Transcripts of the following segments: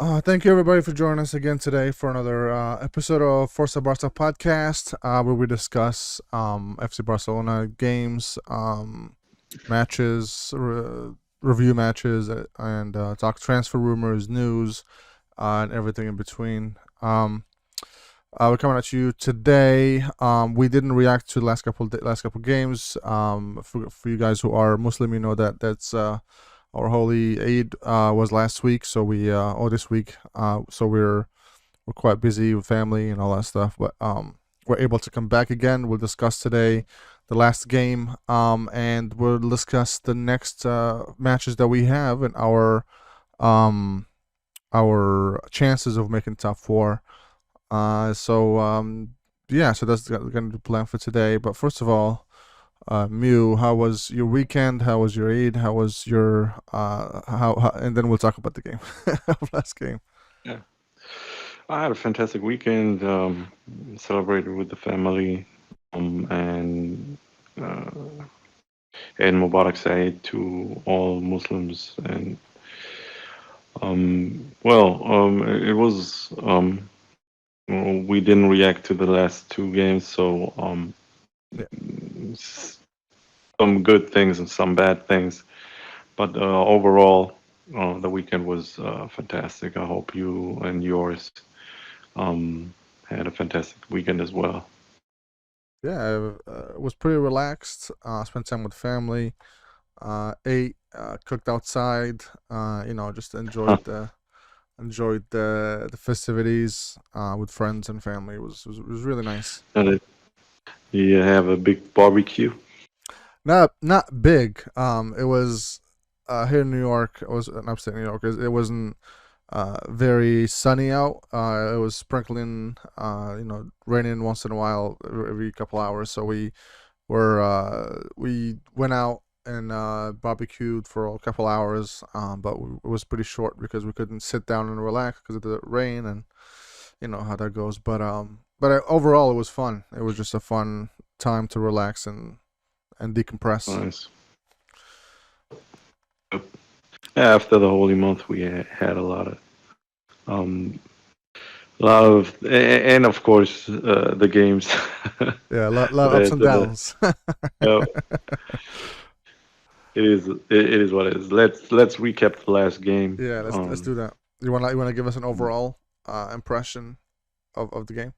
Thank you everybody for joining us again today for another episode of FORCA BARCA podcast, where we discuss FC Barcelona games, matches, review matches, and talk transfer rumors, news, and everything in between. We're coming at you today. We didn't react to the last couple games. For you guys who are Muslim, you know that's our holy Eid was last week, so or this week. So we're quite busy with family and all that stuff. But we're able to come back again. We'll discuss today the last game, and we'll discuss the next matches that we have and our chances of making top four. So that's going to be the plan for today. But first of all, Mew, how was your weekend? How was your Eid? How was your how and then we'll talk about the game, last game. Yeah, I had a fantastic weekend. Celebrated with the family, and Mubarak Saeed to all Muslims. And it was we didn't react to the last two games, so Yeah. some good things and some bad things. But overall, the weekend was fantastic. I hope you and yours had a fantastic weekend as well. Yeah, it was pretty relaxed. Spent time with family. Ate, cooked outside. Just enjoyed the festivities with friends and family. It was really nice. And you have a big barbecue. Not big. It was here in New York. It was in upstate New York. It wasn't very sunny out. It was sprinkling, raining once in a while, every couple hours. So we went out and barbecued for a couple hours. But it was pretty short because we couldn't sit down and relax because of the rain, and you know how that goes. But overall, it was fun. It was just a fun time to relax and decompress. Nice. After the holy month, we had a lot of, and of course, the games. Yeah, a lot ups and downs. Yeah, it is what it is. Let's recap the last game. Yeah, let's do that. You wanna give us an overall impression of the game?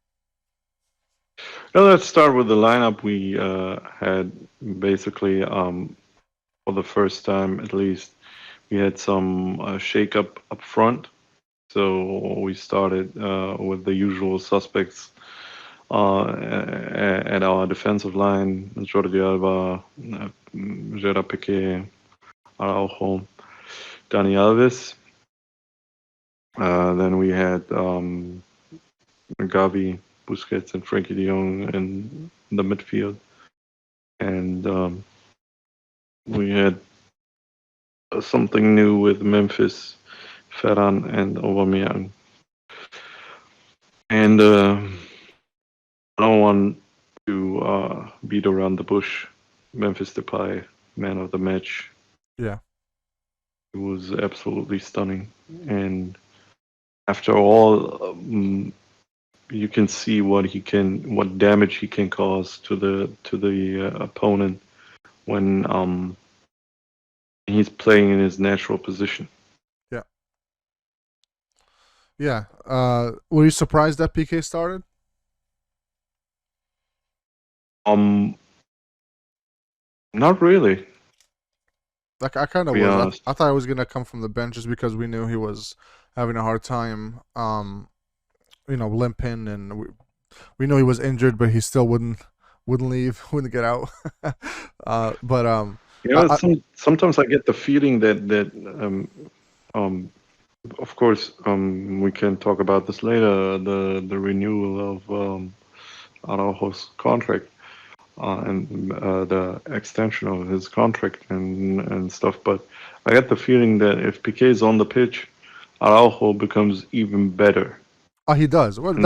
Now let's start with the lineup. We had basically, for the first time at least, we had some shake up front. So we started with the usual suspects at our defensive line: Jordi Alba, Gerard Piqué, Araujo, Dani Alves. Then we had Gavi, Busquets, and Frankie de Jong in the midfield. And we had something new with Memphis, Ferran, and Aubameyang. And I don't want to beat around the bush. Memphis Depay, man of the match. Yeah. It was absolutely stunning. And after all, you can see what damage he can cause to the opponent when he's playing in his natural position. Yeah. Yeah. Were you surprised that PK started? Not really. Like I kind of To be was. honest. I thought it was gonna come from the bench just because we knew he was having a hard time, limping, and we knew he was injured, but he still wouldn't leave, wouldn't get out. But Sometimes I get the feeling that of course, we can talk about this later. The renewal of Araujo's contract and the extension of his contract and stuff. But I get the feeling that if Piqué is on the pitch, Araujo becomes even better. he does. Well, And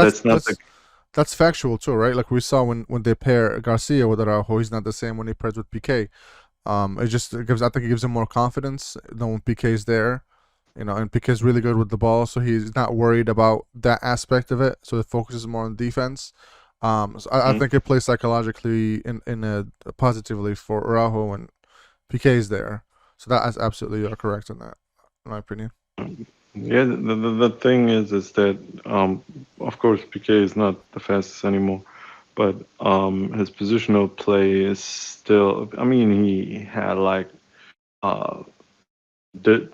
that's factual too, right? Like we saw when they pair Garcia with Araujo, he's not the same when he pairs with PK. I think it gives him more confidence knowing PK is there. and Pique's really good with the ball, so he's not worried about that aspect of it. So the focus is more on defense. So I Mhm. think it plays psychologically in a positively for Araujo when Piqué is there. So that is absolutely, you're correct in that, in my opinion. Yeah, the thing is that of course Piqué is not the fastest anymore, but his positional play is still. I mean, he had like uh did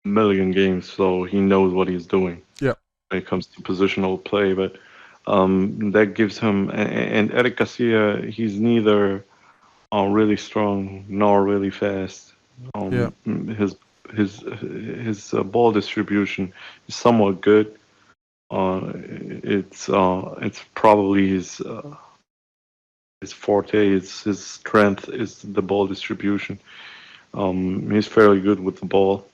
million games, so he knows what he's doing Yeah, when it comes to positional play. But that gives him and Eric Garcia, he's neither really strong nor really fast. yeah, His his ball distribution is somewhat good. It's probably his forte. It's his strength is the ball distribution. He's fairly good with the ball.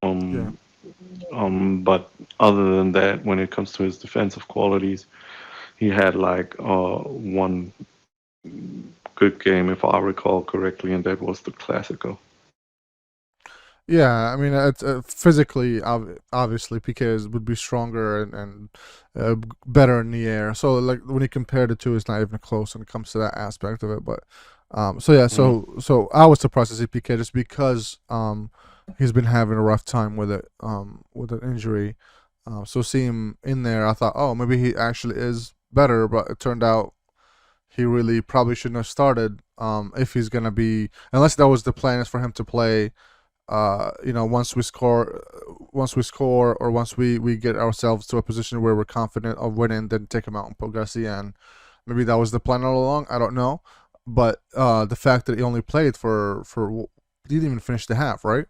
yeah. Um, but other than that, when it comes to his defensive qualities, he had like one good game, if I recall correctly, and that was the Clasico. Yeah, I mean, it's physically, obviously, Piqué would be stronger and better in the air. So, like when you compare the two, it's not even close when it comes to that aspect of it. But, so yeah, Mm. so I was surprised to see Piqué just because he's been having a rough time with it, with an injury. So see him in there, I thought, oh, maybe he actually is better. But it turned out he really probably shouldn't have started. If he's gonna be, unless that was the plan, is for him to play once we score, or once we get ourselves to a position where we're confident of winning, then take him out and put Garcia in. Maybe that was the plan all along. I don't know, but the fact that he only played for he didn't even finish the half, right?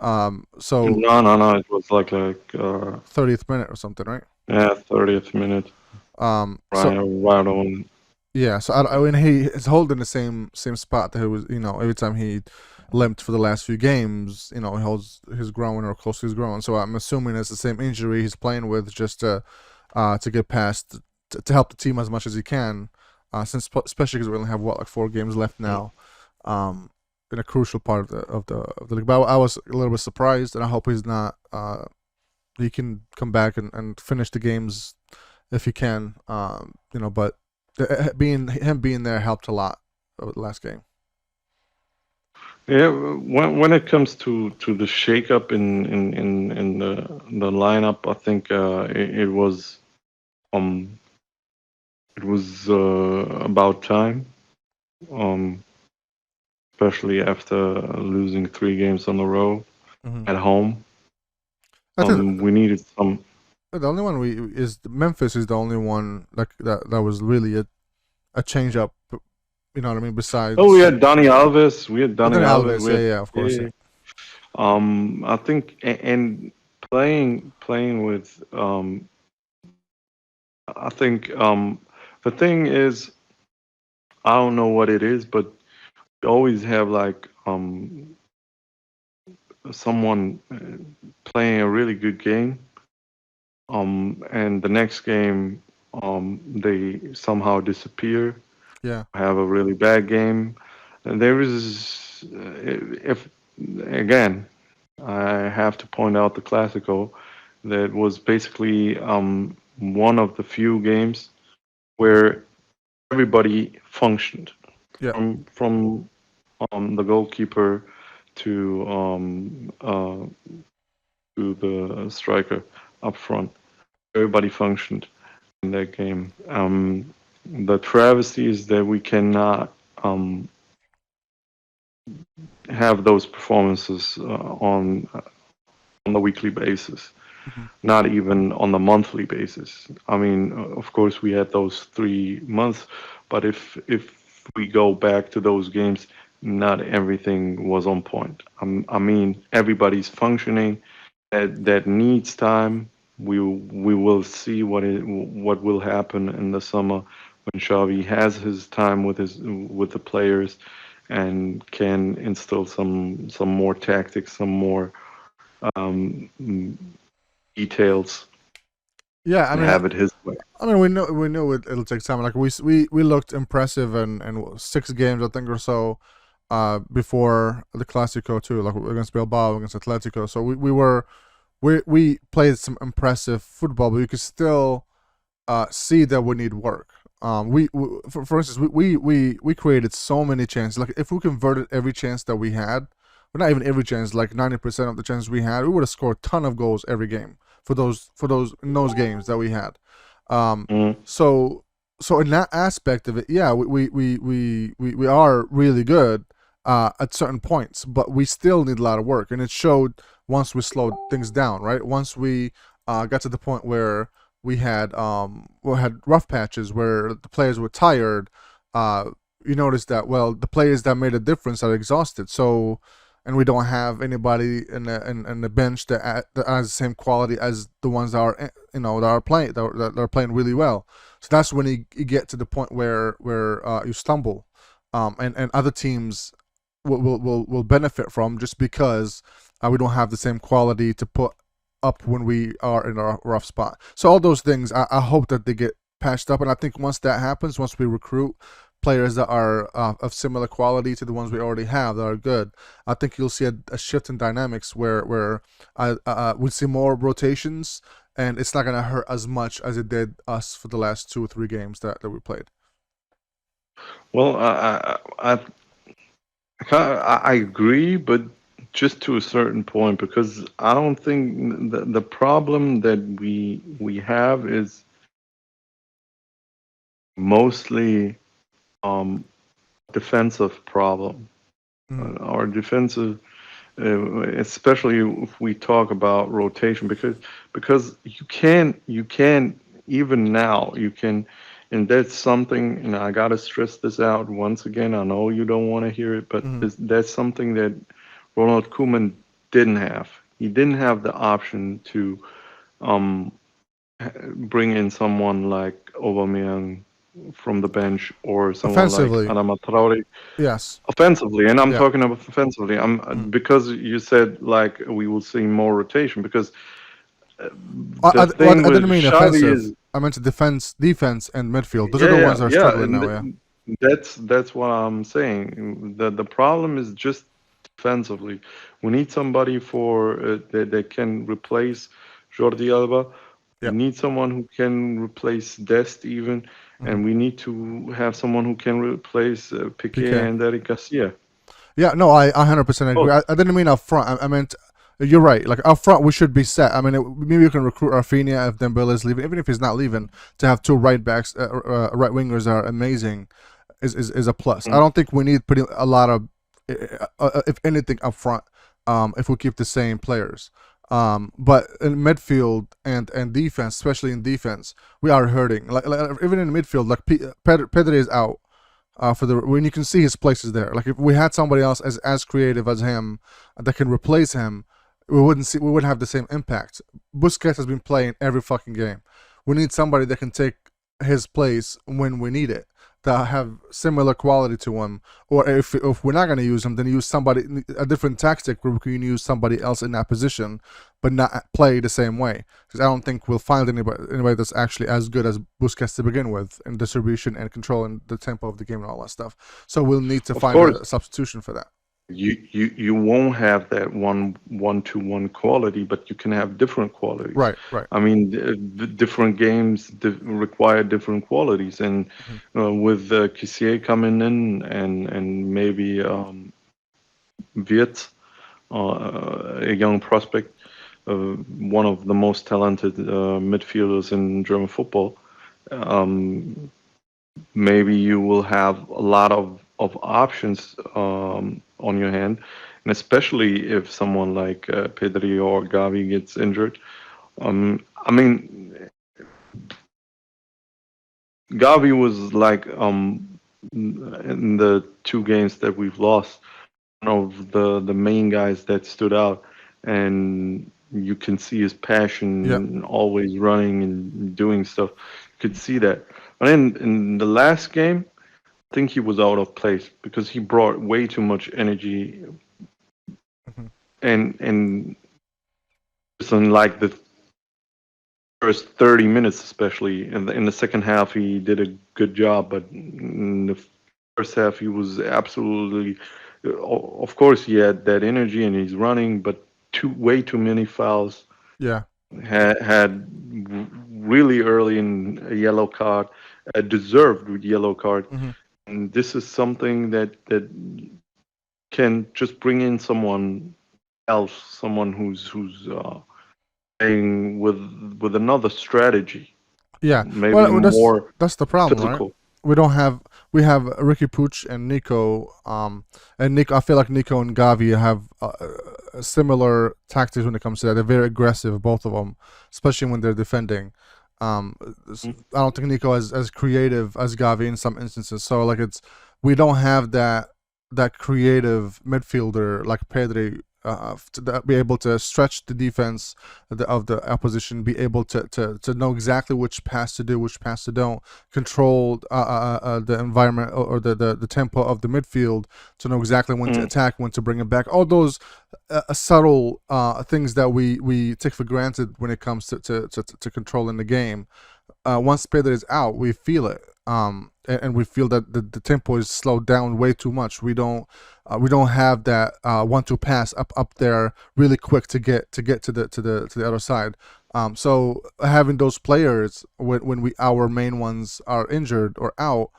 So No. It was like 30th minute or something, right? yeah, 30th minute, So right on. yeah, so I mean he is holding the same spot that he was. Every time he limped for the last few games, he holds his groin or close to his groin. So I'm assuming it's the same injury he's playing with, just to get past, to help the team as much as he can. Since especially because we only have like 4 games left now, in a crucial part of the league. But I was a little bit surprised, and I hope he's not. He can come back and finish the games if he can. But being there helped a lot with the last game. Yeah, when it comes to the shakeup in the lineup, I think um it was about time, um especially after losing 3 games on the row Hmm. at home. I think We needed some. the only one we is Memphis is the only one that was really a change up. You know what I mean? Oh, we Besides, had Donny Alves. We had Donny then Alves. Alves, We yeah, had yeah, of course, yeah. yeah. I think and playing with I think the thing is I don't know what it is, but we always have like someone playing a really good game, and the next game they somehow disappear, Yeah, have a really bad game. And there is if again I have to point out the Classico that was basically one of the few games where everybody functioned yeah. from the goalkeeper to the striker up front. Everybody functioned in that game. The travesty is that we cannot have those performances on the weekly basis, Hmm. not even on the monthly basis. I mean, of course, we had those 3 months, but if we go back to those games, not everything was on point. I mean, everybody's functioning. That needs time. We will see what will happen in the summer when Xavi has his time with the players and can instill some more tactics, some more um, details, Yeah, and have it his way. I mean, we know it'll take time. Like we looked impressive in 6 games, I think, or so. before the Clasico too, like against Bilbao, against Atletico. So we played some impressive football, but you could still see that we need work. For instance, we created so many chances. Like if we converted every chance that we had, well, not even every chance, like 90% of the chances we had, we would have scored a ton of goals every game for those in those games that we had. Um, Mm. so so in that aspect of it, yeah, we are really good at certain points, but we still need a lot of work, and it showed once we slowed things down. Right, once we got to the point where we had rough patches where the players were tired. You notice that the players that made a difference are exhausted. So, and we don't have anybody in the bench that has the same quality as the ones that are that are playing that are playing really well. So that's when you get to the point where you stumble, and other teams will benefit from just because we don't have the same quality to put up when we are in a rough spot. So all those things, I hope that they get patched up, and I think once that happens, once we recruit players that are of similar quality to the ones we already have that are good, I think you'll see a shift in dynamics where we'll see more rotations, and it's not gonna hurt as much as it did us for the last 2 or 3 games that we played. Well, I agree, but just to a certain point, because I don't think the problem that we have is mostly um, defensive problem. Mm. Our defensive, especially if we talk about rotation, because you can even now you can, and that's something, and I gotta stress this out once again. I know you don't want to hear it, but Mm. that's something that Ronald Koeman didn't have. He didn't have the option to um, bring in someone like Aubameyang from the bench or someone like Offensively, Adama Traore yes, offensively, and I'm yeah. talking about offensively. I'm Mm. because you said like we will see more rotation because the Well, thing I with didn't mean Xavi offensive. is I meant defense, and midfield. Those are yeah, the yeah, ones that are yeah, struggling and now. Yeah. that's what I'm saying. The problem is just defensively. We need somebody for that can replace Jordi Alba. We Yep. need someone who can replace Dest even, Mm-hmm. and we need to have someone who can replace Piqué PK. and Eric Garcia. Yeah. No, I 100% agree. Both. I didn't mean up front. I meant you're right. Like up front, we should be set. I mean, maybe you can recruit Rafinha if Dembele is leaving, even if he's not leaving. To have two right backs, right wingers are amazing. Is a plus. I Mm. don't think we need putting a lot of, if anything, up front. If we keep the same players. But in midfield and defense, especially in defense, we are hurting. Like even in midfield, like Pedri is out. For the when you can see his place is there. Like if we had somebody else as creative as him that can replace him, we wouldn't have the same impact. Busquets has been playing every fucking game. We need somebody that can take his place when we need it, that have similar quality to him. Or if we're not gonna use him, then use somebody a different tactic where we can use somebody else in that position, but not play the same way. Because I don't think we'll find anybody that's actually as good as Busquets to begin with in distribution and controlling the tempo of the game and all that stuff. So we'll need to Of find course, a substitution for that. you won't have that one to one quality, but you can have different qualities. Right, right. I mean, different games require different qualities, and Mhm. with Kissier coming in and maybe Wirtz, a young prospect, one of the most talented midfielders in German football. Um, Maybe you will have a lot of options on your hand, and especially if someone like Pedri or Gavi gets injured. I mean, Gavi was like in the two games that we've lost, one of the main guys that stood out, and you can see his Yeah. passion, always running and doing stuff. You could see that. But in the last game, I think he was out of place because he brought way too much energy Mhm. and just in like the first 30 minutes, especially in the second half, he did a good job, but in the first half, he was absolutely of course he had that energy and he's running, but way too many fouls. Yeah. Had really early in a yellow card, a deserved yellow card, Hmm. and this is something that can just bring in someone else, someone who's playing with another strategy, Yeah. maybe Well, more that's the problem, right? physical. We don't have we have Ricky Pooch and Nico. And Nico, I feel like Nico and Gavi have similar tactics when it comes to that. They're very aggressive, both of them, especially when they're defending. Um, I don't think Nico is as creative as Gavi in some instances. So like we don't have that creative midfielder like Pedri to be able to stretch the defense of the opposition, be able to know exactly which pass to do, which pass to don't, control the environment or the tempo of the midfield to know exactly when to Mm, attack, when to bring it back. All those subtle things that we take for granted when it comes to controlling the game. Once Pedro is out, we feel it. And we feel that the tempo is slowed down way too much. We don't have that 1-2 pass up there really quick to get to the other side. So having those players when our main ones are injured or out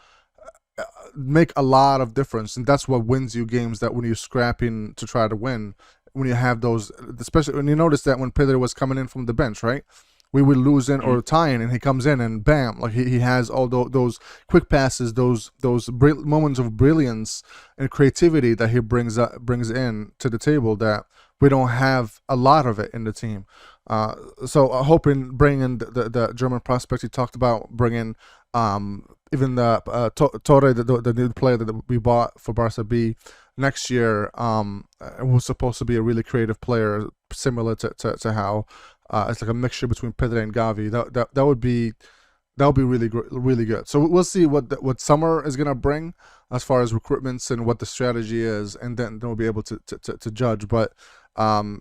make a lot of difference, and that's what wins you games. That when you're scrapping to try to win, when you have those, especially when you notice that when Pedro was coming in from the bench, right? We would lose in mm, or tying, and he comes in and bam, like he has all those quick passes, those moments of brilliance and creativity that he brings in to the table that we don't have a lot of it in the team. So hoping bringing the German prospect you talked about, bringing even the Torre, the new player that we bought for Barca B next year, was supposed to be a really creative player, similar to how it's like a mixture between Pedro and Gavi. That would be really good. So we'll see what summer is gonna bring as far as recruitments and what the strategy is, and then we'll be able to judge. But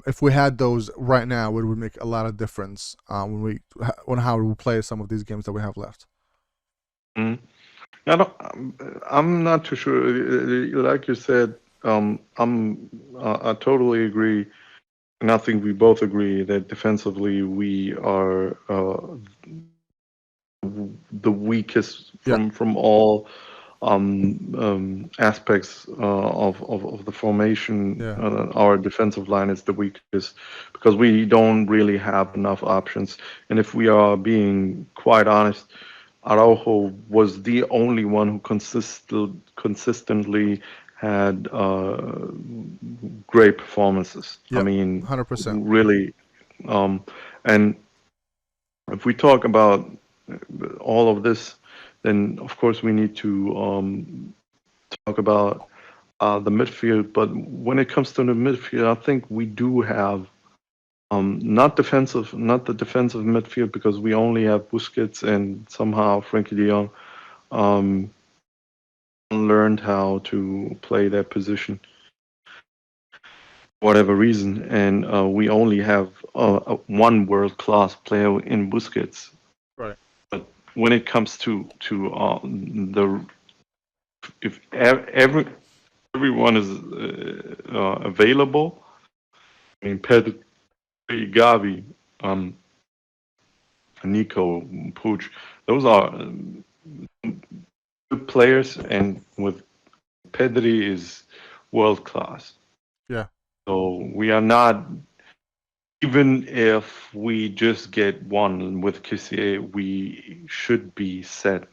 if we had those right now, it would make a lot of difference on how we play some of these games that we have left. mm. I don't, I'm not too sure. Like you said, I totally agree. And I think we both agree that defensively we are the weakest Yeah, from all aspects of the formation. yeah, Our defensive line is the weakest because we don't really have enough options. And if we are being quite honest, Araujo was the only one who consistently had great performances. I yep, mean, 100%. really. Um, and if we talk about all of this, then of course we need to talk about the midfield. But when it comes to the midfield, I think we do have not the defensive midfield because we only have Busquets and somehow Frankie de Jong um, learned how to play that position, whatever reason, and we only have one world class player in Busquets. Right. But when it comes to the if everyone is available, I mean Pedri, Gavi, um, Nico, Puig, those are good players, and with Pedri is world class. Yeah. So we are not, even if we just get one with Kissier, we should be set.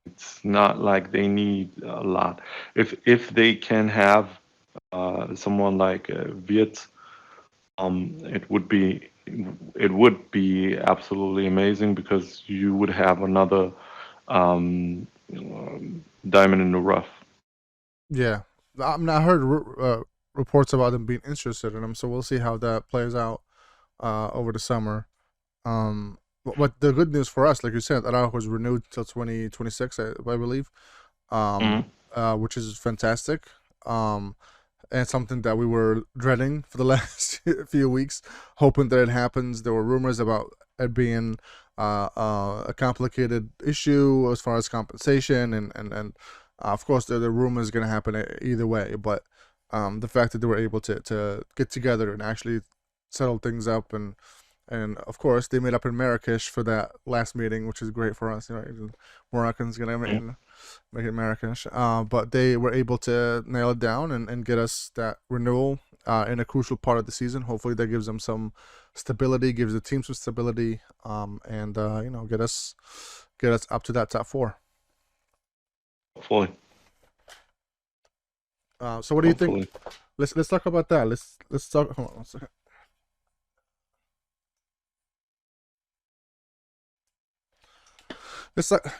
It's not like they need a lot. If they can have someone like Wirt, it would be absolutely amazing because you would have another diamond in the rough. Yeah. I heard reports about them being interested in him, so we'll see how that plays out over the summer. But the good news for us, like you said, Araujo was renewed till 2026, I believe, Mhm. which is fantastic. And something that we were dreading for the last few weeks, hoping that it happens. There were rumors about it being a complicated issue as far as compensation, and of course the rumor is going to happen either way. But the fact that they were able to get together and actually settle things up, and of course they made up in Marrakesh for that last meeting, which is great for us. Moroccans gonna make it Marrakesh, but they were able to nail it down and get us that renewal in a crucial part of the season. Hopefully that gives them some stability, gives the team some stability, and get us up to that top four. Hopefully. So what do you think? Hopefully. Let's talk about that. Let's talk. Hold on one second.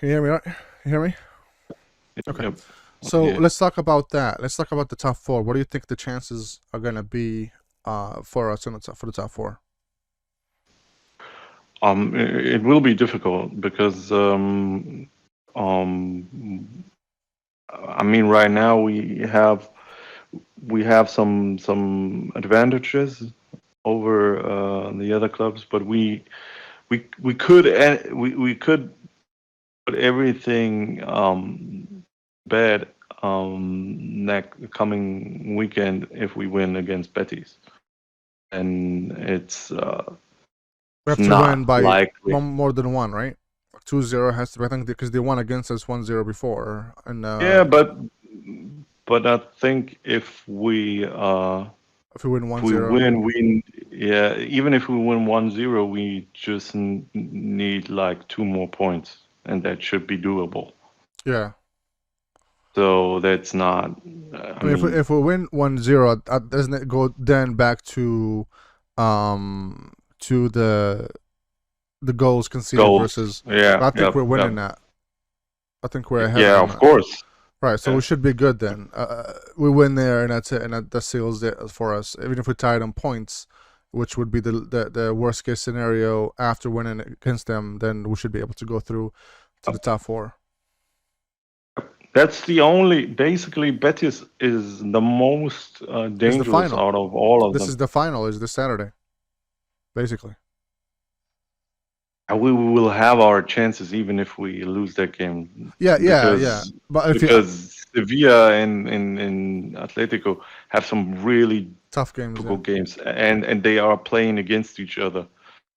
You hear me? Right? You hear me? Okay. Yep. So Yeah. let's talk about that. Let's talk about the top four. What do you think the chances are gonna be for us for the top four? It will be difficult because I mean, right now we have some advantages over the other clubs, but we could put everything bad next coming weekend if we win against Betis, and it's We have to not win by likely. more than one, right? 2-0 has to be, I think, because they won against us 1-0 before. And Yeah, but I think if we if we win if we 1-0, win, yeah, even if we win 1-0, we just need like 2 more points, and that should be doable. yeah. So that's not. I mean, if we win 1-0, doesn't it go then back to the goals conceded goals. versus? Yeah, I think yeah, we're winning yeah. that. I think we're ahead of Yeah, them. of course. Right, so Yeah. we should be good then. We win there, and that's it, and that seals it for us. Even if we tied on points, which would be the worst case scenario after winning against them, then we should be able to go through to the top four. That's the only. Basically, Betis is the most It's the dangerous final. out of all of This them. is the final. Is this Saturday, basically. And we will have our chances even if we lose that game. Yeah. Because But if you because Sevilla and Atletico have some really tough games, yeah. difficult games, and they are playing against each other.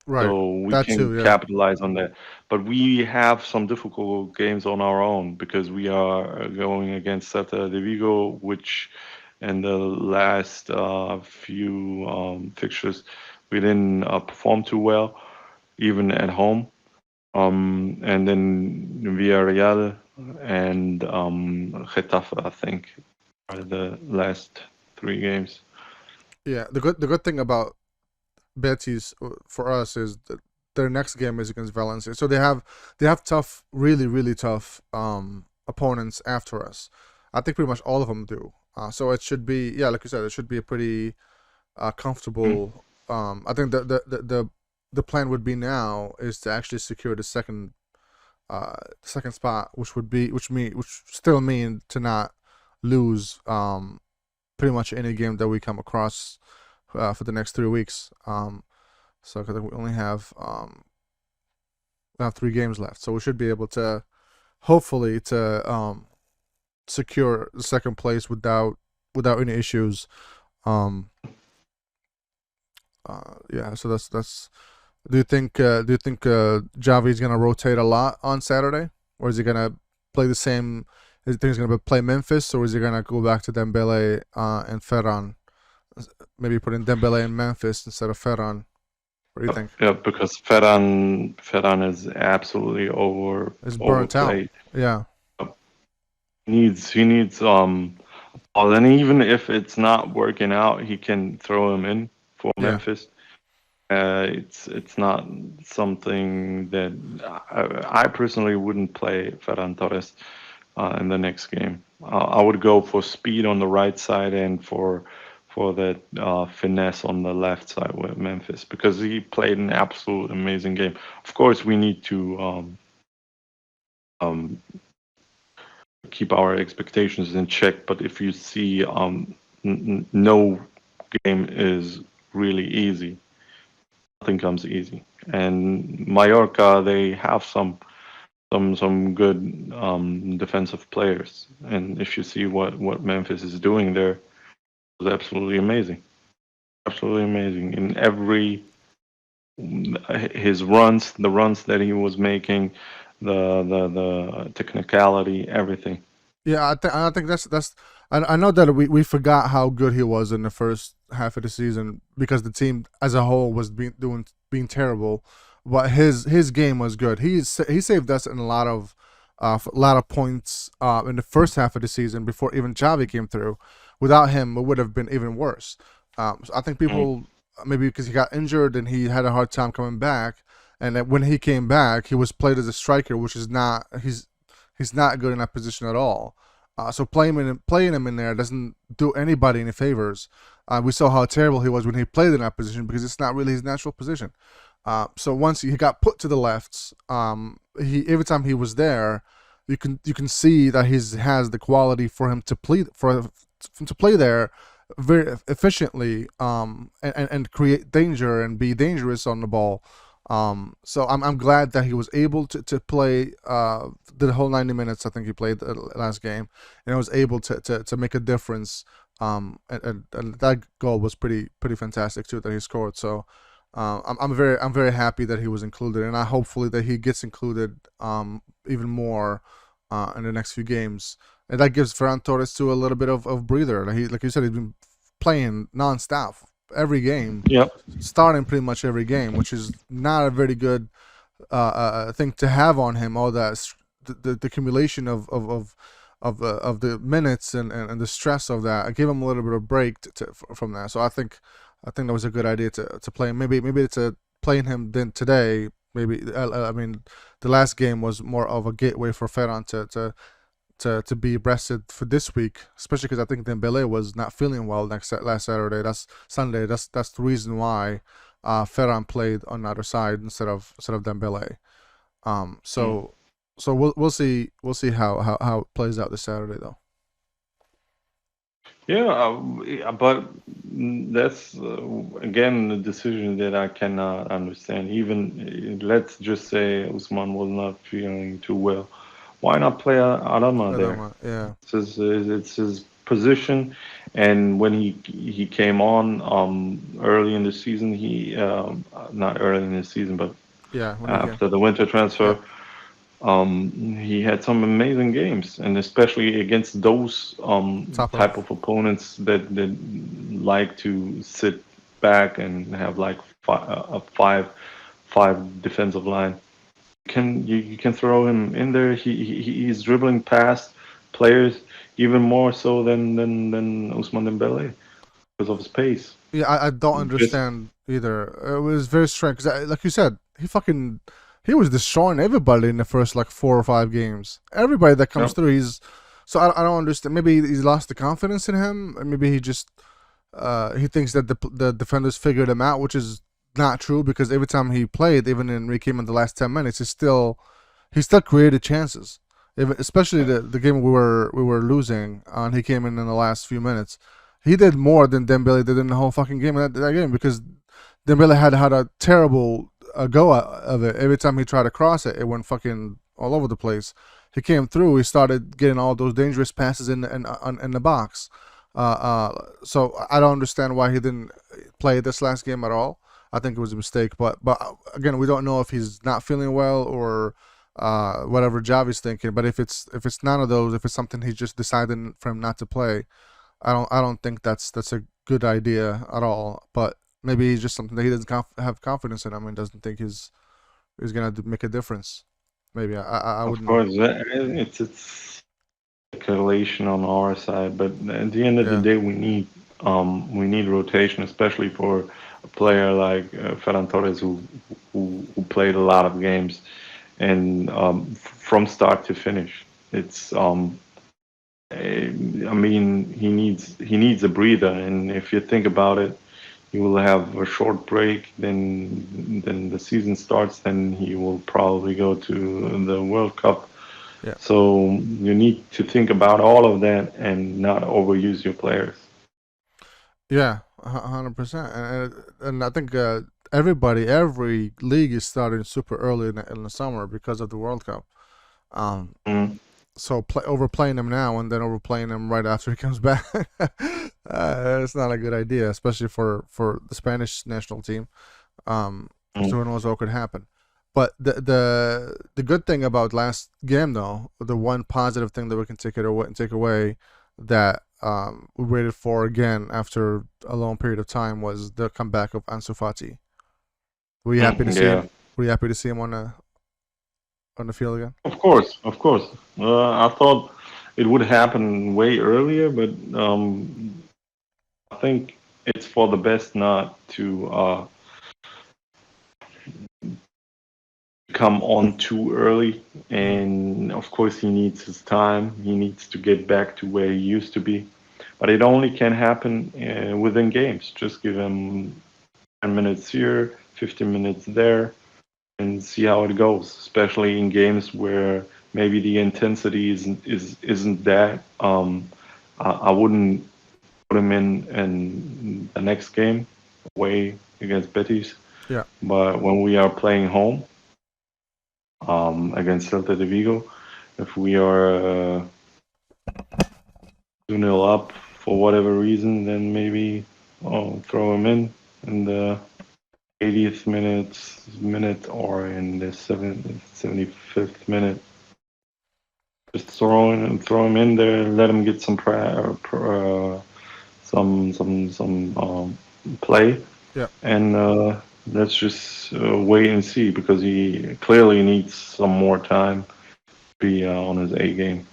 Right. So we That can too, yeah. capitalize on that. But we have some difficult games on our own because we are going against Celta de Vigo, which in the last few fixtures we didn't perform too well, even at home. And then Villarreal and Getafe, I think, are the last 3 games. Yeah. The good thing about Betis for us is that their next game is against Valencia. So they have tough, really tough opponents after us. I think pretty much all of them do. So it should be, yeah, like you said, it should be a pretty comfortable. I think the plan would be now is to actually secure the second spot, which still mean to not lose pretty much any game that we come across for the next 3 weeks. So because we only have 3 games left, so we should be able to hopefully to secure the second place without any issues. Yeah. So that's. Do you think Javi's gonna rotate a lot on Saturday, or is he gonna play the same? Is he think he's gonna play Memphis, or is he gonna go back to Dembele and Ferran? Maybe put in Dembele and Memphis instead of Ferran. What do you think? Yeah, because Ferran is absolutely It's burnt out. overplayed. Yeah. He needs well, and even if it's not working out, he can throw him in for Yeah. Memphis. It's not something that I personally wouldn't play Ferran Torres in the next game. I would go for speed on the right side and for that finesse on the left side with Memphis because he played an absolute amazing game. Of course, we need to keep our expectations in check. But if you see, no game is really easy. Nothing comes easy. And Mallorca, they have some good defensive players. And if you see what Memphis is doing there, was absolutely amazing. Absolutely amazing in every his runs, the runs that he was making, the technicality, everything. Yeah, I think that's I know that we forgot how good he was in the first half of the season because the team as a whole was being terrible, but his game was good. He saved us in a lot of points in the first half of the season before even Xavi came through. Without him, it would have been even worse. So I think Mm. people maybe because he got injured and he had a hard time coming back, and that when he came back, he was played as a striker, which is not he's not good in that position at all. So playing him in there doesn't do anybody any favors. We saw how terrible he was when he played in that position because it's not really his natural position. So once he got put to the left, he every time he was there, you can see that he has the quality for him to play there very efficiently and create danger and be dangerous on the ball. So I'm glad that he was able to play the whole 90 minutes. I think he played the last game, and was able to make a difference. And that goal was pretty fantastic too that he scored. So I'm very happy that he was included, and I hopefully that he gets included even more in the next few games. And that gives Ferran Torres too a little bit of breather. Like you said, he's been playing nonstop every game, Yep. starting pretty much every game, which is not a very good thing to have on him. All that the accumulation of the minutes and the stress of that. I gave him a little bit of break from that. So I think that was a good idea to play him. Maybe it's a playing him then today. Maybe I mean the last game was more of a gateway for Ferran to be rested for this week, especially because I think Dembele was not feeling well last Saturday. That's Sunday. That's the reason why Ferran played on the other side instead of Dembele. Um, Mm. so so we'll see how it plays out this Saturday though. Yeah, yeah, but that's again a decision that I cannot understand. Even let's just say Usman was not feeling too well. Why not play Adama there? Yeah, It's his position, and when he came on early in the season, he not early in the season, but yeah. When he came, after the winter yeah, transfer, he had some amazing games, and especially against those top type of of opponents that like to sit back and have like five defensive line. You can throw him in there. He's dribbling past players even more so than Ousmane Dembele because of his pace. yeah. I don't Just understand either. It was very strange because, like you said, he was destroying everybody in the first like 4 or 5 games. Everybody that yeah. comes through, he's so I don't understand. Maybe he's lost the confidence in him, and maybe he thinks that the defenders figured him out, which is not true because every time he played, even when he came in the last 10 minutes, he still created chances. Especially the game we were losing, and he came in the last few minutes. He did more than Dembele did in the whole fucking game that game because Dembele had a terrible go of it. Every time he tried to cross it, it went fucking all over the place. He came through. He started getting all those dangerous passes in the box. So I don't understand why he didn't play this last game at all. I think it was a mistake, but again, we don't know if he's not feeling well or whatever Javi's thinking. But if it's none of those, if it's something he just decided for him not to play, I don't think that's a good idea at all. But maybe it's just something that he doesn't have confidence in him and doesn't think he's gonna make a difference. Maybe I Of wouldn't know. course, it's calculation on our side, but at the end of the Yeah, day, we need rotation, especially for a player like Ferran Torres who played a lot of games and from start to finish. It's I mean, he needs a breather, and if you think about it, he will have a short break. Then the season starts. Then he will probably go to the World Cup. yeah, So you need to think about all of that and not overuse your players. yeah, 100%. And I think every league is starting super early in the summer because of the World Cup. Um, Mm. So overplaying him now and then overplaying him right after he comes back, it's not a good idea, especially for the Spanish national team. So who knows what could happen. But the good thing about last game, though, the one positive thing that we can take away that we waited for again after a long period of time was the comeback of Ansu Fati. Were you happy to see Yeah, him? Were you happy to see him on the field again? of course, of course. I thought it would happen way earlier, but I think it's for the best not to come on too early. And of course, he needs his time. He needs to get back to where he used to be. But it only can happen within games. Just give him 10 minutes here, 15 minutes there, and see how it goes. Especially in games where maybe the intensity isn't that. I wouldn't put him in the next game away against Betis. Yeah. But when we are playing home against Celta de Vigo, if we are 2-0 up for whatever reason, then maybe throw him in the 80th minute or in the 75th minute. Just throw him in there, let him get some play, Yeah. and let's just wait and see because he clearly needs some more time to be on his A game.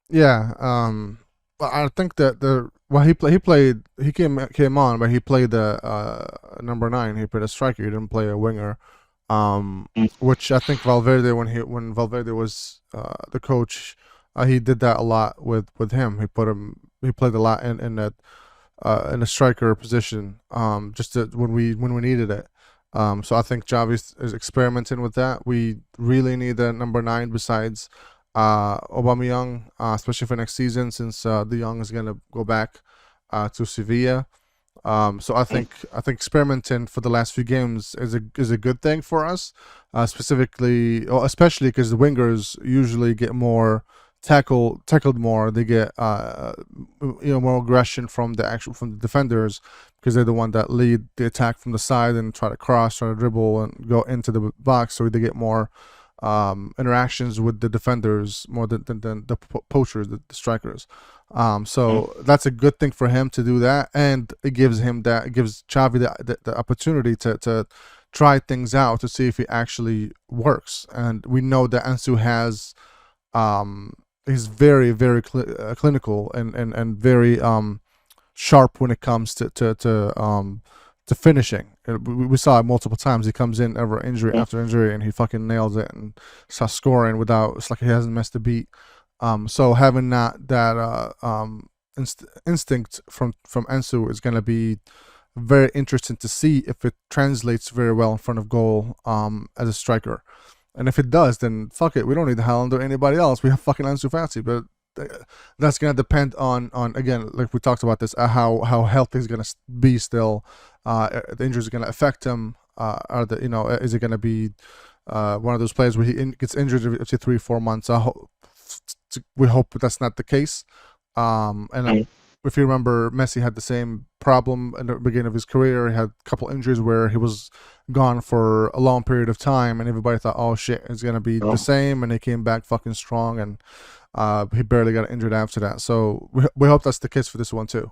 Yeah. But I think that he came on, but he played the number 9. He played a striker. He didn't play a winger. Which I think Valverde, when Valverde was the coach, he did that a lot with him. He played a lot in a striker position, when we needed it. So I think Xavi is experimenting with that. We really need a number 9 besides Aubameyang, especially for next season, since De Jong is gonna go back to Sevilla. So I think experimenting for the last few games is a good thing for us, specifically, or especially because the wingers usually get more tackled more. They get more aggression from the defenders because they're the one that lead the attack from the side and try to dribble and go into the box. So they get more interactions with the defenders more than the poachers, the strikers. So that's a good thing for him to do that, and it gives Xavi the opportunity to try things out to see if it actually works. And we know that Ansu has he's very clinical and very sharp when it comes to finishing. We saw it multiple times. He comes in injury after injury, and he fucking nails it and starts scoring without. It's like he hasn't missed a beat. So having that instinct from Ansu is going to be very interesting to see if it translates very well in front of goal as a striker. And if it does, then fuck it. We don't need Haaland or anybody else. We have fucking Ansu Fati. But that's gonna depend on again, like we talked about this, how healthy he's gonna be still. The injuries are gonna affect him. Is it gonna be one of those players where he gets injured every 3-4 months? We hope that's not the case. And if you remember, Messi had the same problem in the beginning of his career. He had a couple injuries where he was gone for a long period of time, and everybody thought, "Oh shit, it's gonna be the same." And he came back fucking strong, and he barely got injured after that. So we hope that's the case for this one too.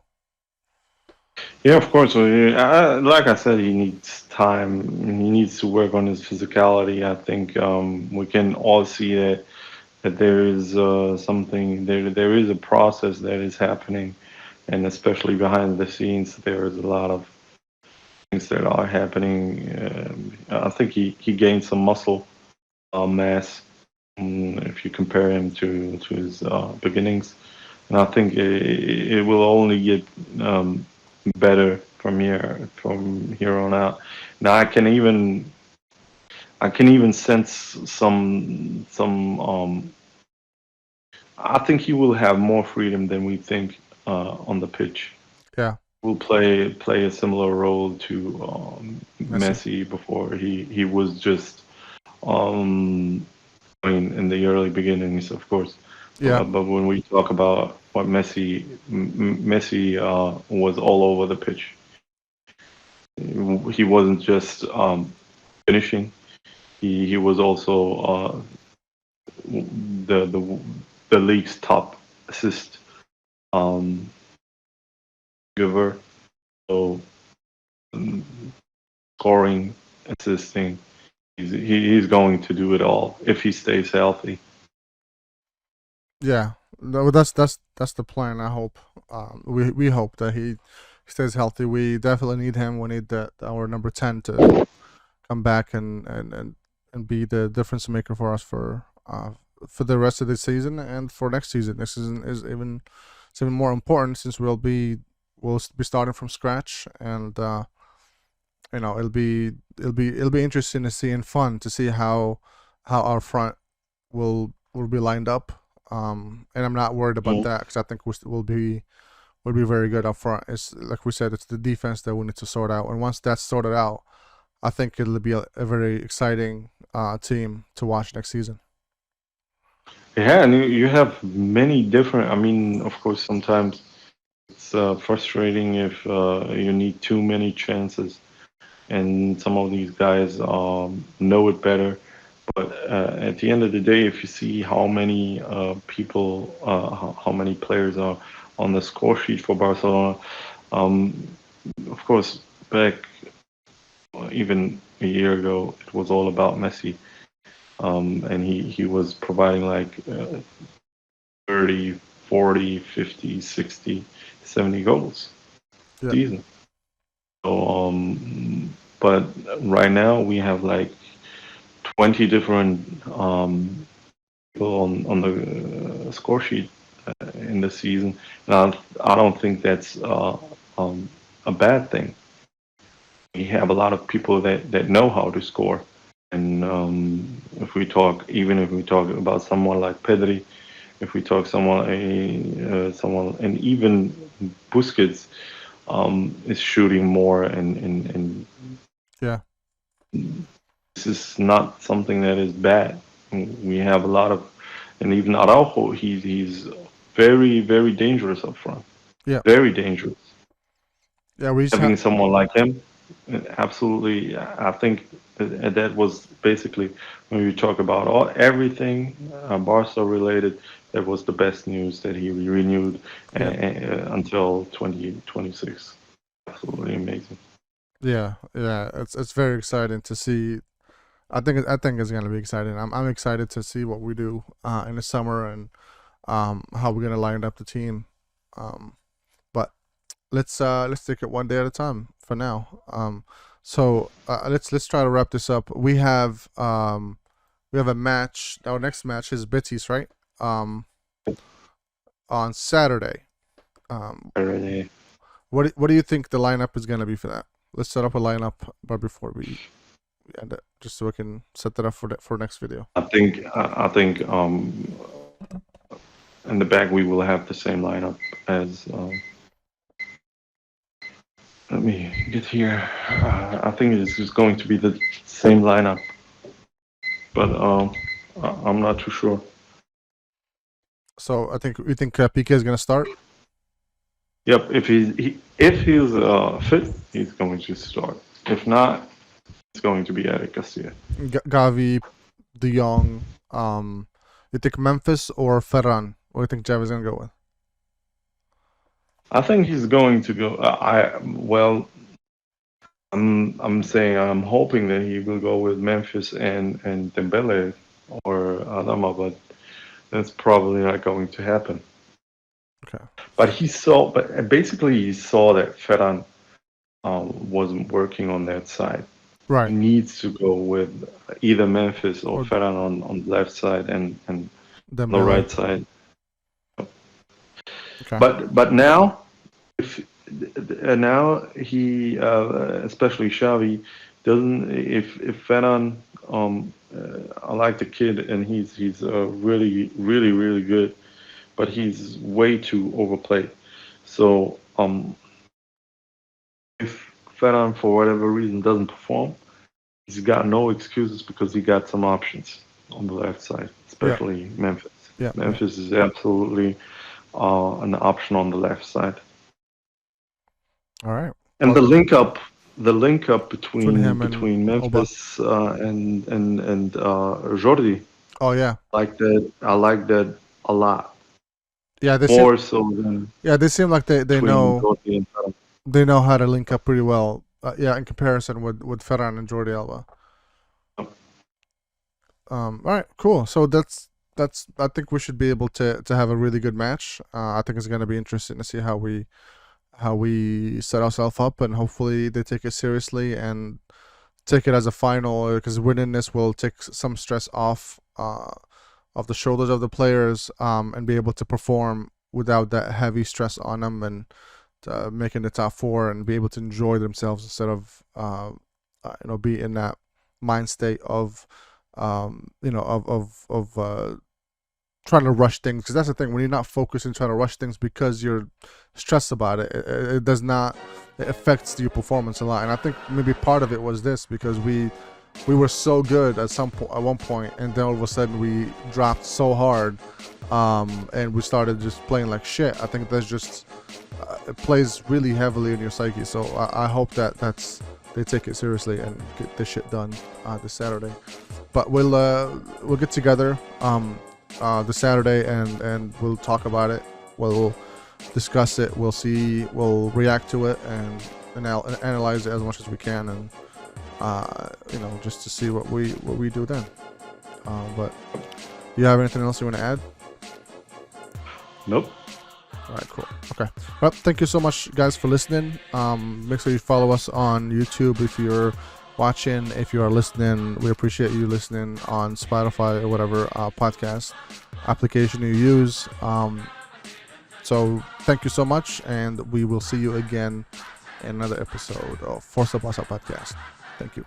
Yeah, of course. Like I said, he needs time. He needs to work on his physicality. I think we can all see that there is something there. There is a process that is happening, and especially behind the scenes, there is a lot of things that are happening. I think he gained some muscle mass if you compare him to his beginnings, and I think it will only get better from here on out. Now I can even sense some. I think he will have more freedom than we think on the pitch. Yeah, Will play a similar role to Messi. Messi before he was just um, I mean, in the early beginnings, of course. Yeah, But when we talk about what Messi was all over the pitch. He wasn't just finishing. He was also the the the league's top assist um, giver. So mm, scoring, assisting, he's going to do it all if he stays healthy. yeah. No, that's the plan. I hope. We hope that he stays healthy. We definitely need him. We need our number 10 to come back and be the difference maker for us for the rest of the season and for next season. Next season is even it's even more important since we'll be starting from scratch, and it'll be interesting to see and fun to see how our front will be lined up. And I'm not worried about Mm. that because I think we'll be very good up front. It's like we said, it's the defense that we need to sort out, and once that's sorted out, I think it'll be a very exciting team to watch next season. Yeah, and you have many different. I mean, of course, sometimes it's frustrating if you need too many chances, and some of these guys know it better. But at the end of the day, if you see how many people, how many players are on the score sheet for Barcelona, um, of course, back even a year ago, it was all about Messi, and he was providing like 30, 40, 50, 60, 70 goals a Yeah, season. So, but right now we have like 20 different people on the score sheet in the season. And I don't think that's um, a bad thing. We have a lot of people that know how to score. And if we talk, even if we talk about someone like Pedri, if we talk someone, and even Busquets is shooting more, and yeah, this is not something that is bad. We have a lot of, and even Araujo, he's very very dangerous up front, yeah, very dangerous. yeah. We just have Having someone like him, absolutely, I think that was basically when you talk about everything Barca related. That was the best news that he renewed yeah, until 2026. Absolutely amazing. yeah. It's very exciting to see. I think it's gonna be exciting. I'm excited to see what we do in the summer and how we're gonna line up the team. But let's take it one day at a time for now. So let's try to wrap this up. We have a match. Our next match is Betis, right? Um, on Saturday. Um, Already. what do you think the lineup is gonna be for that? Let's set up a lineup, but before we end it, just so we can set that up for next video. I think in the back we will have the same lineup as. Let me get here. I think it's just going to be the same lineup, but I'm not too sure. So I think we think PK is gonna start. Yep, if he's fit, he's going to start. If not, it's going to be Eric Garcia. Gavi, De Jong. You think Memphis or Ferran? What do you think Javi's gonna go with? I think he's going to go. I'm saying I'm hoping that he will go with Memphis and Dembele or Adama, but that's probably not going to happen. Okay. But basically he saw that Ferran wasn't working on that side. He Right. needs to go with either Memphis or Or Ferran on the left side and the Dembele. right side. Okay. But now, if now he, especially Xavi, doesn't. If Ferran, I like the kid and he's really really really good, but he's way too overplayed. So if Ferran for whatever reason doesn't perform, he's got no excuses because he got some options. on the left side, especially Memphis. Yeah. Memphis is absolutely an option on the left side. All right. And Well, the link up between him and between Oba. Memphis and Jordi, Oh yeah. I like that a lot. Yeah, they seem, More so than they seem like they between know Jordi and Ferran. they know how to link up pretty well. Yeah, in comparison with Ferran and Jordi Alba. All right, cool. So that's I think we should be able to have a really good match. I think it's going to be interesting to see how we set ourselves up, and hopefully they take it seriously and take it as a final, because winning this will take some stress off the shoulders of the players, and be able to perform without that heavy stress on them, and making the top four and be able to enjoy themselves instead of be in that mind state of trying to rush things, because that's the thing. When you're not focused and trying to rush things because you're stressed about it, it does not, it affects your performance a lot. And I think maybe part of it was this, because we were so good at one point, and then all of a sudden we dropped so hard, and we started just playing like shit. I think that's just it plays really heavily in your psyche. So I hope that they take it seriously and get this shit done this Saturday. But we'll get together this Saturday, and we'll talk about it. We'll discuss it. We'll react to it and analyze it as much as we can, and just to see what we do then. But you have anything else you want to add? Nope. All right, cool. Okay. Well, thank you so much, guys, for listening. Make sure you follow us on YouTube if you're watching. If you are listening, we appreciate you listening on Spotify or whatever podcast application you use. So thank you so much, and we will see you again in another episode of FORCA BARCA podcast. Thank you.